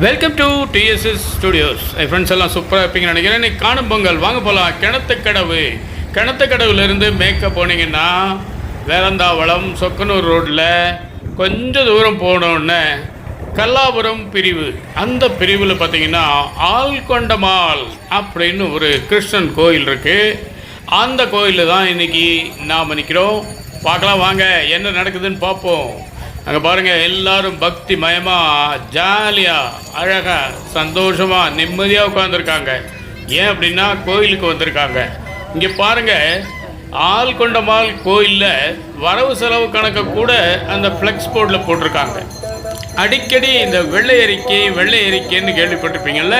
Welcome to TDS studios. N friends எல்லாம் சூப்பராக இருப்பீங்கன்னு நினைக்கிறேன். இன்றைக்கி காணும் பொங்கல் வாங்க போகலாம். கிணத்துக்கடவுலேருந்து மேக்கப் போனீங்கன்னா வேலந்தாவளம் சொக்கனூர் ரோட்டில் கொஞ்சம் தூரம் போனோடனே கல்லாபுரம் பிரிவு, அந்த பிரிவில் பார்த்திங்கன்னா ஆழ்கொண்டமால் அப்படின்னு ஒரு கிருஷ்ணன் கோயில் இருக்குது. அந்த கோயிலில் தான் இன்றைக்கி நாம் நிற்கிறோம். பார்க்கலாம் வாங்க என்ன நடக்குதுன்னு பார்ப்போம். அங்கே பாருங்கள், எல்லோரும் பக்தி மயமாக ஜாலியாக அழகாக சந்தோஷமாக நிம்மதியாக உட்காந்துருக்காங்க. ஏன் அப்படின்னா கோயிலுக்கு வந்திருக்காங்க. இங்கே பாருங்கள், ஆழ்கொண்டமால் கோயிலில் வரவு செலவு கணக்கை கூட அந்த ஃப்ளெக்ஸ் போர்டில் போட்டிருக்காங்க. அடிக்கடி இந்த வெள்ளை அறிக்கைன்னு கேள்விப்பட்டிருப்பீங்கள்ல,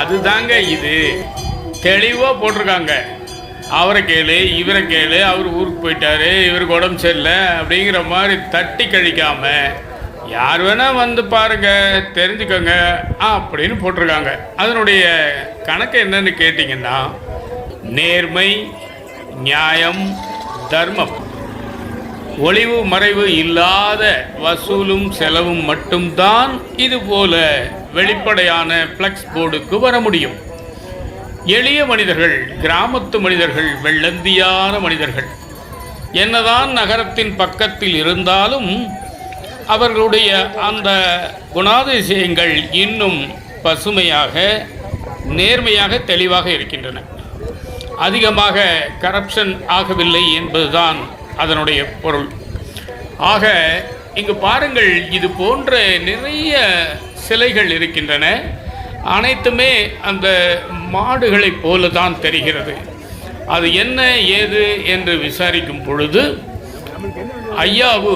அதுதாங்க இது. தெளிவாக போட்டிருக்காங்க. அவரை கேளு, இவரை கேளு, அவர் ஊருக்கு போயிட்டாரு, இவருக்கு உடம்பு சரியில்லை அப்படிங்கிற மாதிரி தட்டி கழிக்காமல் யார் வேணால் வந்து பாருங்கள், தெரிஞ்சுக்கோங்க அப்படின்னு போட்டிருக்காங்க. அதனுடைய கணக்கு என்னன்னு கேட்டிங்கன்னா, நேர்மை, நியாயம், தர்மம், ஒளிவு மறைவு இல்லாத வசூலும் செலவும் மட்டும்தான் இதுபோல வெளிப்படையான ஃப்ளெக்ஸ் போர்டுக்கு வர முடியும். எளிய மனிதர்கள், கிராமத்து மனிதர்கள், வெள்ளந்தியான மனிதர்கள் என்னதான் நகரத்தின் பக்கத்தில் இருந்தாலும் அவர்களுடைய அந்த குணாதிசயங்கள் இன்னும் பசுமையாக, நேர்மையாக, தெளிவாக இருக்கின்றன. அதிகமாக கரப்ஷன் ஆகவில்லை என்பதுதான் அதனுடைய பொருள். ஆக இங்கு பாருங்கள், இது போன்ற நிறைய சிலைகள் இருக்கின்றன. அனைத்துமே அந்த மாடுகளைப் போல தான் தெரிகிறது. அது என்ன ஏது என்று விசாரிக்கும் பொழுது ஐயாவு,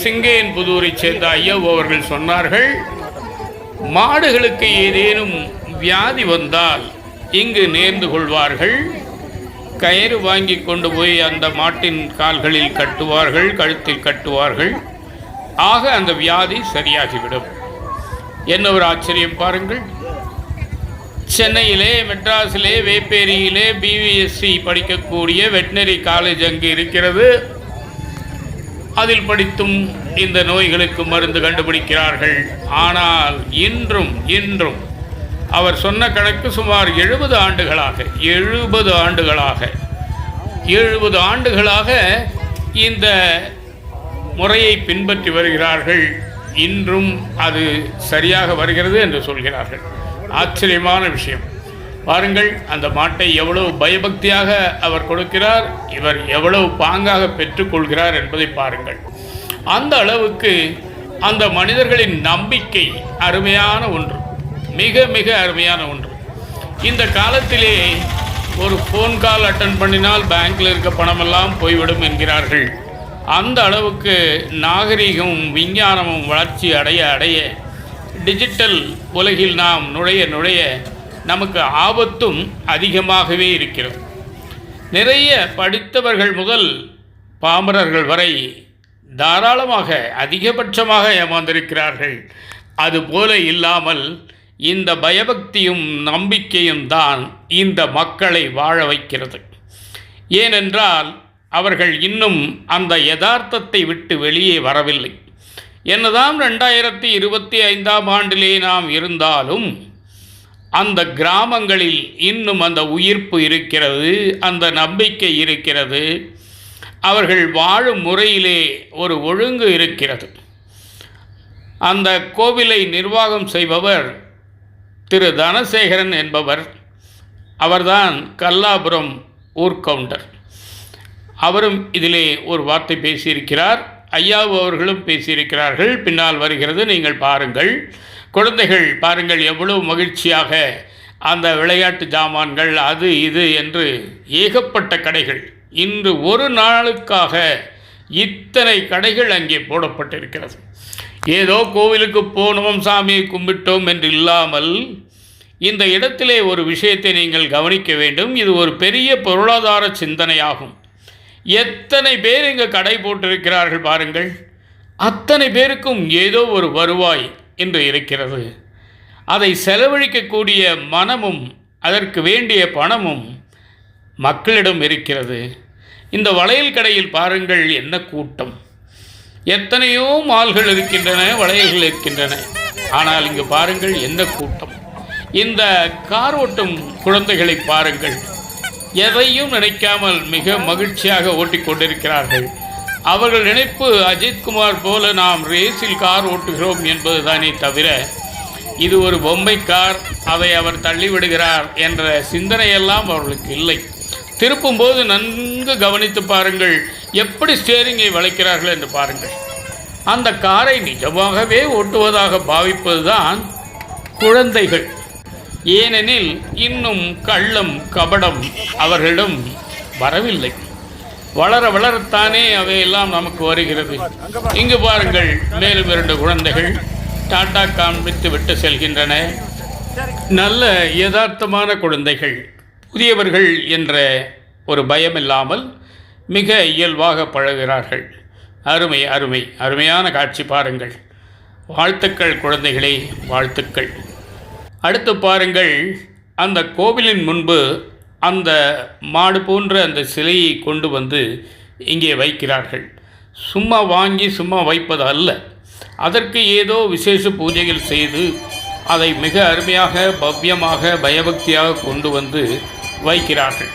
சிங்கையன்புதூரை சேர்ந்த ஐயாவு அவர்கள் சொன்னார்கள், மாடுகளுக்கு ஏதேனும் வியாதி வந்தால் இங்கு நேர்ந்து கொள்வார்கள். கயிறு வாங்கி கொண்டு போய் அந்த மாட்டின் கால்களில் கட்டுவார்கள், கழுத்தில் கட்டுவார்கள். ஆக அந்த வியாதி சரியாகிவிடும். என்ன ஒரு ஆச்சரியம் பாருங்கள். சென்னையிலே, மெட்ராஸிலே, வேப்பேரியிலே பிவிஎஸ்சி படிக்கக்கூடிய வெட்டினரி காலேஜ் அங்கு இருக்கிறது. அதில் படித்தும் இந்த நோய்களுக்கு மருந்து கண்டுபிடிக்கிறார்கள். ஆனால் இன்றும் அவர் சொன்ன கணக்கு சுமார் 70 ஆண்டுகளாக இந்த முறையை பின்பற்றி வருகிறார்கள். இன்றும் அது சரியாக வருகிறது என்று சொல்கிறார்கள். ஆச்சரியமான விஷயம் பாருங்கள். அந்த மாட்டை எவ்வளவு பயபக்தியாக அவர் கொடுக்கிறார், இவர் எவ்வளவு பாங்காக பெற்றுக்கொள்கிறார் என்பதை பாருங்கள். அந்த அளவுக்கு அந்த மனிதர்களின் நம்பிக்கை அருமையான ஒன்று, மிக மிக அருமையான ஒன்று. இந்த காலத்திலே ஒரு ஃபோன் கால் அட்டன் பண்ணினால் பேங்க்கில் இருக்க பணமெல்லாம் போய்விடும் என்கிறார்கள். அந்த அளவுக்கு நாகரீகமும் விஞ்ஞானமும் வளர்ச்சி அடைய டிஜிட்டல் உலகில் நாம் நுழைய நமக்கு ஆபத்தும் அதிகமாகவே இருக்கிறது. நிறைய படித்தவர்கள் முதல் பாமரர்கள் வரை தாராளமாக அதிகபட்சமாக ஏமாந்திருக்கிறார்கள். அதுபோல இல்லாமல் இந்த பயபக்தியும் நம்பிக்கையும் தான் இந்த மக்களை வாழ வைக்கிறது. ஏனென்றால் அவர்கள் இன்னும் அந்த யதார்த்தத்தை விட்டு வெளியே வரவில்லை. என்னதான் 2025ஆம் ஆண்டிலே நாம் இருந்தாலும் அந்த கிராமங்களில் இன்னும் அந்த உயிர்ப்பு இருக்கிறது, அந்த நம்பிக்கை இருக்கிறது. அவர்கள் வாழும் முறையிலே ஒரு ஒழுங்கு இருக்கிறது. அந்த கோவிலை நிர்வாகம் செய்பவர் திரு தனசேகரன் என்பவர். அவர்தான் கல்லாபுரம் ஊர்கவுண்டர். அவரும் இதிலே ஒரு வார்த்தை பேசியிருக்கிறார். ஐயாவு அவர்களும் பேசியிருக்கிறார்கள். பின்னால் வருகிறது, நீங்கள் பாருங்கள். குழந்தைகள் பாருங்கள் எவ்வளவு மகிழ்ச்சியாக அந்த விளையாட்டு ஜாமான்கள், அது இது என்று ஏகப்பட்ட கடைகள். இன்று ஒரு நாளுக்காக இத்தனை கடைகள் அங்கே போடப்பட்டிருக்கிறது. ஏதோ கோவிலுக்கு போனோம், சாமியை கும்பிட்டோம் என்று இல்லாமல் இந்த இடத்திலே ஒரு விஷயத்தை நீங்கள் கவனிக்க வேண்டும். இது ஒரு பெரிய பொருளாதார சிந்தனையாகும். எத்தனை பேர் இங்கே கடை போட்டிருக்கிறார்கள் பாருங்கள். அத்தனை பேருக்கும் ஏதோ ஒரு வருவாய் என்று இருக்கிறது. அதை செலவழிக்கக்கூடிய மனமும் அதற்கு வேண்டிய பணமும் மக்களிடம் இருக்கிறது. இந்த வளையல் கடையில் பாருங்கள் என்ன கூட்டம். எத்தனையோ மால்கள் இருக்கின்றன, வளையல்கள் இருக்கின்றன. ஆனால் இங்கு பாருங்கள் என்ன கூட்டம். இந்த கார் ஓட்டும் குழந்தைகளை பாருங்கள், எதையும் நினைக்காமல் மிக மகிழ்ச்சியாக ஓட்டிக்கொண்டிருக்கிறார்கள். அவர்கள் நினைப்பு அஜித்குமார் போல நாம் ரேஸில் கார் ஓட்டுகிறோம் என்பதுதானே தவிர இது ஒரு பொம்மை கார், அதை அவர் தள்ளிவிடுகிறார் என்ற சிந்தனையெல்லாம் அவர்களுக்கு இல்லை. திருப்பும்போது நன்கு கவனித்து பாருங்கள், எப்படி ஸ்டேரிங்கை வளைக்கிறார்கள் என்று பாருங்கள். அந்த காரை நிஜமாகவே ஓட்டுவதாக பாவிப்பதுதான் குழந்தைகள். ஏனெனில் இன்னும் கள்ளம் கபடம் அவர்களிடம் வரவில்லை. வளர வளரத்தானே அவையெல்லாம் நமக்கு வருகிறது. இங்கு பாருங்கள், மேலும் 2 குழந்தைகள் டாட்டா காண்பித்து விட்டு செல்கின்றன. நல்ல யதார்த்தமான குழந்தைகள், புதியவர்கள் என்ற ஒரு பயம் இல்லாமல் மிக இயல்பாக பழகிறார்கள். அருமை அருமை அருமையான காட்சி பாருங்கள். வாழ்த்துக்கள் குழந்தைகளே, வாழ்த்துக்கள். அடுத்து பாருங்கள், அந்த கோவிலின் முன்பு அந்த மாடு போன்ற அந்த சிலையை கொண்டு வந்து இங்கே வைக்கிறார்கள். சும்மா வாங்கி சும்மா வைப்பது அல்ல, அதற்கு ஏதோ விசேஷ பூஜைகள் செய்து அதை மிக அருமையாக பவ்யமாக பயபக்தியாக கொண்டு வந்து வைக்கிறார்கள்.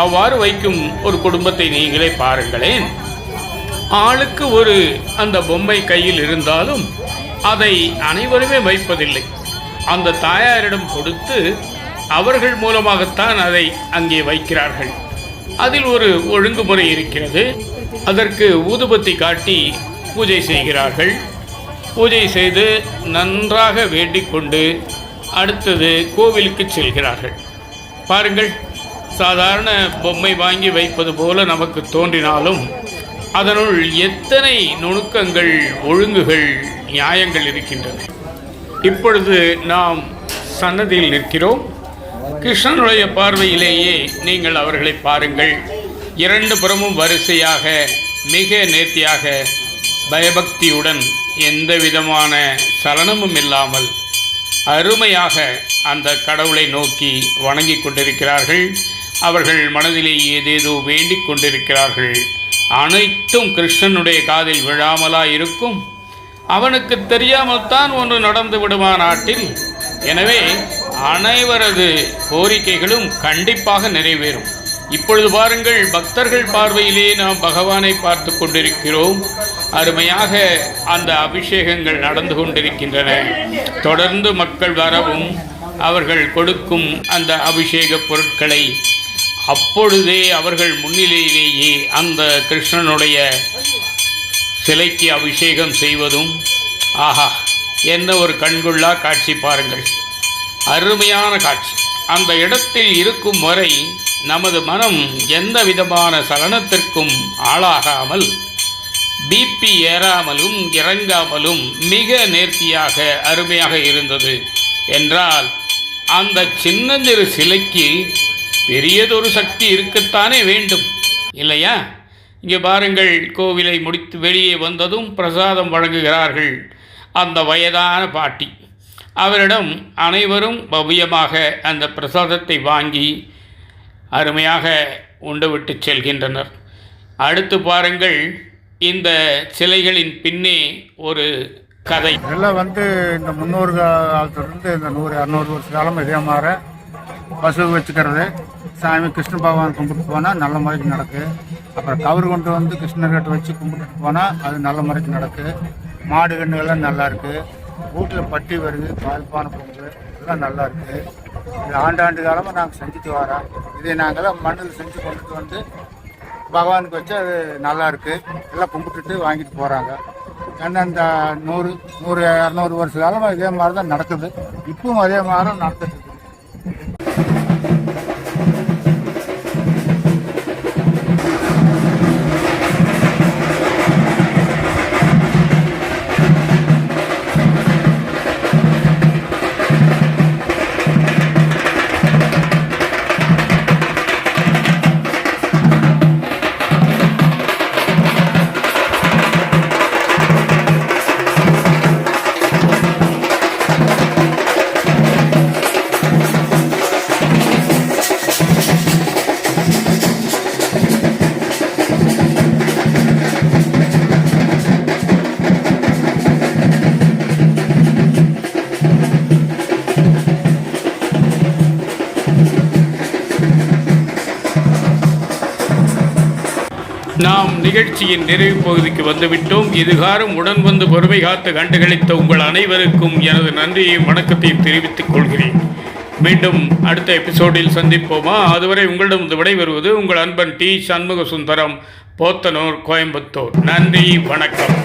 அவ்வாறு வைக்கும் ஒரு குடும்பத்தை நீங்களே பாருங்களேன். ஆளுக்கு ஒரு அந்த பொம்மை கையில் இருந்தாலும் அதை அனைவருமே வைப்பதில்லை. அந்த தாயாரிடம் கொடுத்து அவர்கள் மூலமாகத்தான் அதை அங்கே வைக்கிறார்கள். அதில் ஒரு ஒழுங்குமுறை இருக்கிறது. அதற்கு ஊதுபத்தி காட்டி பூஜை செய்கிறார்கள். பூஜை செய்து நன்றாக வேண்டிக் கொண்டு அடுத்தது கோவிலுக்கு செல்கிறார்கள். பாருங்கள், சாதாரண பொம்மை வாங்கி வைப்பது போல நமக்கு தோன்றினாலும் அதனுள் எத்தனை நுணுக்கங்கள், ஒழுங்குகள், நியாயங்கள் இருக்கின்றன. இப்பொழுது நாம் சன்னதியில் நிற்கிறோம். கிருஷ்ணனுடைய பார்வையிலேயே நீங்கள் அவர்களை பாருங்கள். 2 புறமும் வரிசையாக மிக நேர்த்தியாக பயபக்தியுடன் எந்த விதமான சலனமும் இல்லாமல் அருமையாக அந்த கடவுளை நோக்கி வணங்கி கொண்டிருக்கிறார்கள். அவர்கள் மனதிலே ஏதேதோ வேண்டிக் கொண்டிருக்கிறார்கள். அனைத்தும் கிருஷ்ணனுடைய காதில் விழாமலா இருக்கும்? அவனுக்கு தெரியாமல் தான் ஒன்று நடந்து விடுமா நாட்டில். எனவே அனைவரது கோரிக்கைகளும் கண்டிப்பாக நிறைவேறும். இப்பொழுது பாருங்கள், பக்தர்கள் பார்வையிலே நாம் பகவானை பார்த்து கொண்டிருக்கிறோம். அருமையாக அந்த அபிஷேகங்கள் நடந்து கொண்டிருக்கின்றன. தொடர்ந்து மக்கள் வரவும் அவர்கள் கொடுக்கும் அந்த அபிஷேக பொருட்களை அப்பொழுதே அவர்கள் முன்னிலையிலேயே அந்த கிருஷ்ணனுடைய சிலைக்கு அபிஷேகம் செய்வதும், ஆஹா, என்ன ஒரு கண்கொள்ளா காட்சி பாருங்கள். அருமையான காட்சி. அந்த இடத்தில் இருக்கும் வரை நமது மனம் எந்த விதமான சலனத்திற்கும் ஆளாகாமல், பிபி ஏறாமலும் இறங்காமலும் மிக நேர்த்தியாக அருமையாக இருந்தது. என்றால் அந்த சின்னஞ்சிறு சிலைக்கு பெரியதொரு சக்தி இருக்கத்தானே வேண்டும், இல்லையா? இங்கே பாருங்கள், கோவிலை முடித்து வெளியே வந்ததும் பிரசாதம் வழங்குகிறார்கள் அந்த வயதான பாட்டி. அவரிடம் அனைவரும் பவ்யமாக அந்த பிரசாதத்தை வாங்கி அருமையாக உண்டுவிட்டு செல்கின்றனர். அடுத்து பாருங்கள், இந்த சிலைகளின் பின்னே ஒரு கதை. இதெல்லாம் இந்த 300 காலத்திலிருந்து இந்த 100-200 வருஷ காலம் இதே மாதிரி பசு வச்சுக்கிறது. சாமி கிருஷ்ண பகவான் கும்பிட்டு போனால் நல்ல முறைக்கு நடக்கு. அப்புறம் கவர் கொண்டு வந்து கிருஷ்ணர்கிட்ட வச்சு கும்பிட்டுட்டு போனால் அது நல்ல முறைக்கு நடக்கு. மாடு கண்ணுகள்லாம் நல்லா இருக்குது. வீட்டில் பட்டி வருது, பால்பான பொங்கல் எல்லாம் நல்லா இருக்குது. இது ஆண்டாண்டு காலமாக நாங்கள் செஞ்சுட்டு வரோம். இதை நாங்கள்லாம் மண்ணில் செஞ்சு கொண்டுட்டு வந்து பகவானுக்கு வச்சு அது நல்லா இருக்குது. எல்லாம் கும்பிட்டுட்டு வாங்கிட்டு போகிறாங்க. ஏன்னா இந்த 100-200 வருஷ காலமாக இதே மாதிரி தான் நடக்குது. இப்பவும் அதே மாதிரி நடந்துட்டு இருக்குது. நிகழ்ச்சியின் நிறைவு பகுதிக்கு வந்துவிட்டோம். இதுகாரும் உடன் வந்து பொறுமை காத்து கண்டுகளித்த உங்கள் அனைவருக்கும் எனது நன்றியையும் வணக்கத்தையும் தெரிவித்துக் கொள்கிறேன். மீண்டும் அடுத்த எபிசோடில் சந்திப்போமா? அதுவரை உங்களிடம் விடைபெறுவது உங்கள் அன்பன் டி. சண்முக சுந்தரம், போத்தனூர், கோயம்புத்தூர். நன்றி, வணக்கம்.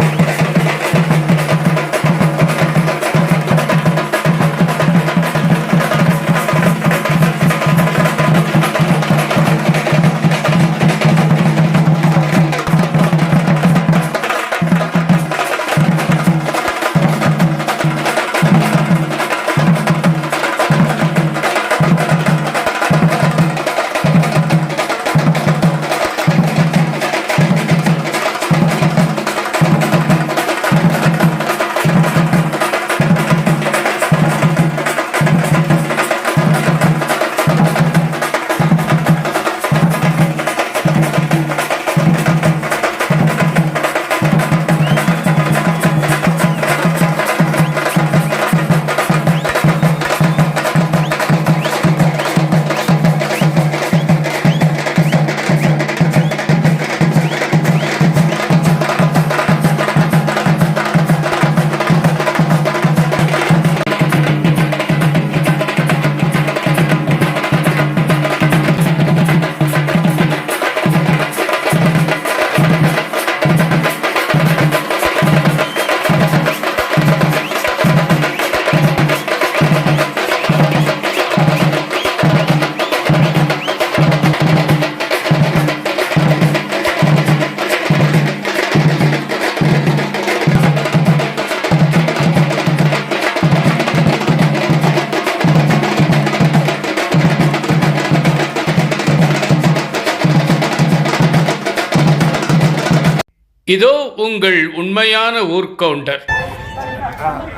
இதோ உங்கள் உண்மையான ஊர்கவுண்டர்.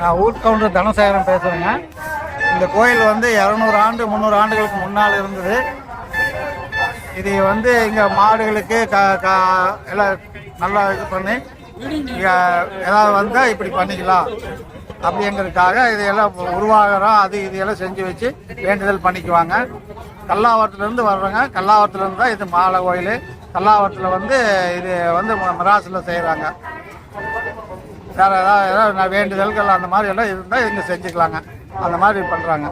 நான் ஊர்கவுண்டர் தனசேகரன் பேசுகிறேங்க. இந்த கோயில் வந்து 200 ஆண்டு 300 ஆண்டுகளுக்கு முன்னால் இருந்தது. இது வந்து இங்கே மாடுகளுக்கு எல்லாம் நல்லா இது பண்ணி இங்கே ஏதாவது வந்தால் இப்படி பண்ணிக்கலாம் அப்படிங்கிறதுக்காக இதையெல்லாம் உருவாகிறோம். இது எல்லாம் செஞ்சு வச்சு வேண்டுதல் பண்ணிக்குவாங்க. கல்லாவரத்துலேருந்து வர்றோங்க. கல்லாவரத்துலேருந்து தான் இது மாலை கோயில். கல்லாவரத்தில் வந்து இது வந்து மிராசில் செய்கிறாங்க. வேறு ஏதாவது வேண்டுதல்கள் அந்த மாதிரி எல்லாம் இருந்தால் இங்கே செஞ்சுக்கலாங்க. அந்த மாதிரி பண்ணுறாங்க.